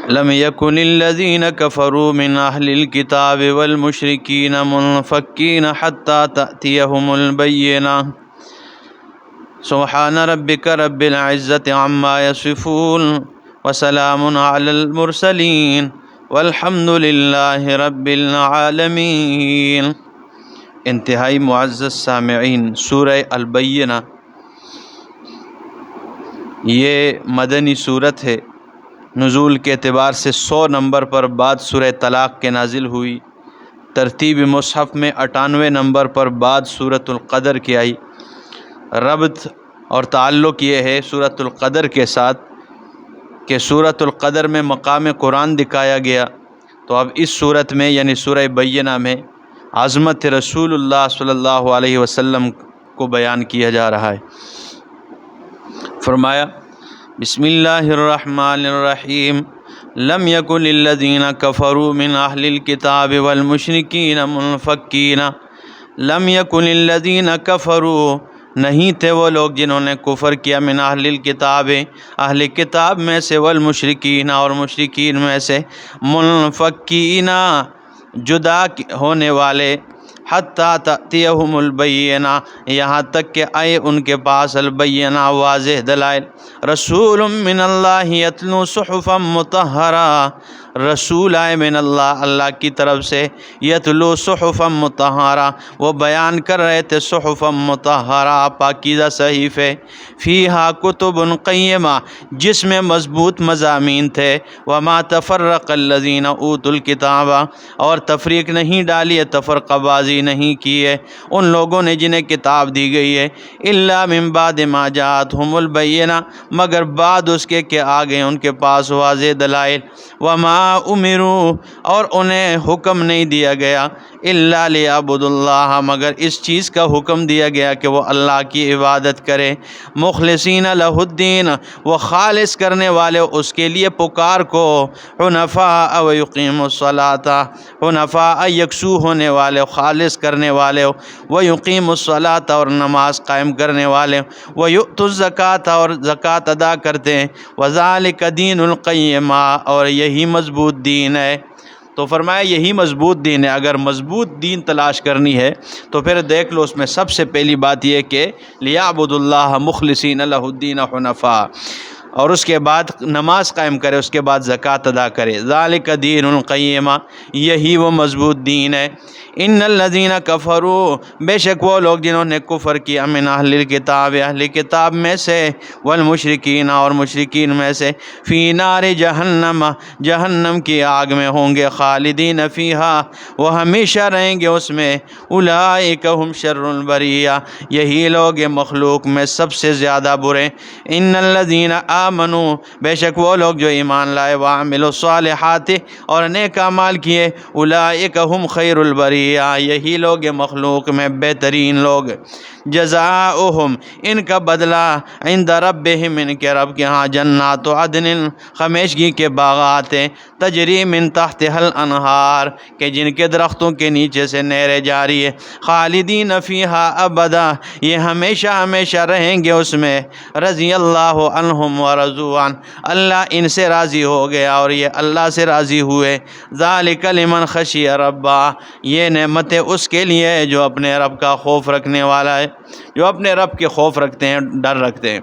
لم يكن الذين كفروا من أهل الكتاب والمشركين منفكين حتى تأتيهم البينة سبحان ربك رب العزة عما يصفون وسلام على المرسلين والحمد لله رب العالمين۔ انتہائی معزز سامعین، سورہ البینہ یہ مدنی صورت ہے۔ نزول کے اعتبار سے 100 نمبر پر بعد سورہ طلاق کے نازل ہوئی۔ ترتیب مصحف میں 98 نمبر پر بعد سورۃ القدر کی آئی۔ ربط اور تعلق یہ ہے سورۃ القدر کے ساتھ کہ سورۃ القدر میں مقام قرآن دکھایا گیا، تو اب اس صورت میں یعنی سورہ بینہ میں عظمت رسول اللہ صلی اللہ علیہ وسلم کو بیان کیا جا رہا ہے۔ فرمایا بسم اللہ الرحمن الرحیم لم یکن للذین کفروا من اہل الکتاب والمشرکین منفکین۔ لم یکن للذین کفروا، نہیں تھے وہ لوگ جنہوں نے کفر کیا، من اہل الکتاب، اہل کتاب میں سے، والمشرکین، اور مشرکین میں سے، منفکین، جدا ہونے والے، حتیٰ تأتیہم البینہ، یہاں تک کہ آئے ان کے پاس البینہ، واضح دلائل۔ رسول من اللہ یتلو صحفا مطہرہ، رسول آئے من اللہ، اللہ کی طرف سے، یتلو صحفا مطہرہ، وہ بیان کر رہے تھے صحفا مطہرہ، پاکیزہ صحیفے، فیہا کتب قیمہ، جس میں مضبوط مضامین تھے، وما تفرق الذین اوتوا الکتاب، اور تفریق نہیں ڈالی ہے، تفرقہ بازی نہیں کی ہے ان لوگوں نے جنہیں کتاب دی گئی ہے، الا من بعد ما جاءتہم البینہ، مگر بعد اس کے کہ آ گئے ان کے پاس واضح دلائل، وما امروا، اور انہیں حکم نہیں دیا گیا، الا لیعبدوا اللہ، مگر اس چیز کا حکم دیا گیا کہ وہ اللہ کی عبادت کرے، مخلصین لہ الدین، وہ خالص کرنے والے اس کے لیے پکار کو، حنفاء ویقیموا الصلاۃ، حنفاء یکسو ہونے والے، خالص کرنے والے، ویقیموا الصلاۃ، اور نماز قائم کرنے والے، ویؤتوا الزکوٰۃ، اور زکوٰۃ ادا کرتے ہیں، وذالک دین القیمہ، اور یہی مضبوط دین ہے۔ تو فرمایا یہی مضبوط دین ہے۔ اگر مضبوط دین تلاش کرنی ہے تو پھر دیکھ لو، اس میں سب سے پہلی بات یہ کہ لیعبدوا اللہ مخلصین لہ الدین حنفاء، اور اس کے بعد نماز قائم کرے، اس کے بعد زکوٰۃ ادا کرے، ذالک دین القیمہ، یہی وہ مضبوط دین ہے۔ ان الذین کفروا، بے شک وہ لوگ جنہوں نے کفر کیا، من اہل الکتاب، اہل کتاب میں سے، والمشرکین، اور مشرکین میں سے، فی نار جہنم، جہنم کی آگ میں ہوں گے، خالدین فیہا، وہ ہمیشہ رہیں گے اس میں، اولئک ہم شر البریہ، یہی لوگ مخلوق میں سب سے زیادہ برے۔ ان الذین آمنوا، بے شک وہ لوگ جو ایمان لائے، وعملوا الصالحات، اور نیک اعمال کیے، اولئک ہم خیر البریہ، یہی لوگ مخلوق میں بہترین لوگ۔ جزاؤہم، ان کا بدلہ، عند ربہم، ان کے رب کے ہاں، جنات عدن، ہمیشگی کے باغات ہیں، تجری من تحتہا الانہار، کہ جن کے درختوں کے نیچے سے نہریں جاری ہے، خالدین فیہا ابدا، یہ ہمیشہ ہمیشہ رہیں گے اس میں، رضی اللہ عنہم ورضوا عنہ، اللہ ان سے راضی ہو گیا اور یہ اللہ سے راضی ہوئے۔ ذالک لمن خشی ربہ، یہ نعمتیں اس کے لیے ہے جو اپنے رب کا خوف رکھنے والا ہے، جو اپنے رب کے خوف رکھتے ہیں، ڈر رکھتے ہیں۔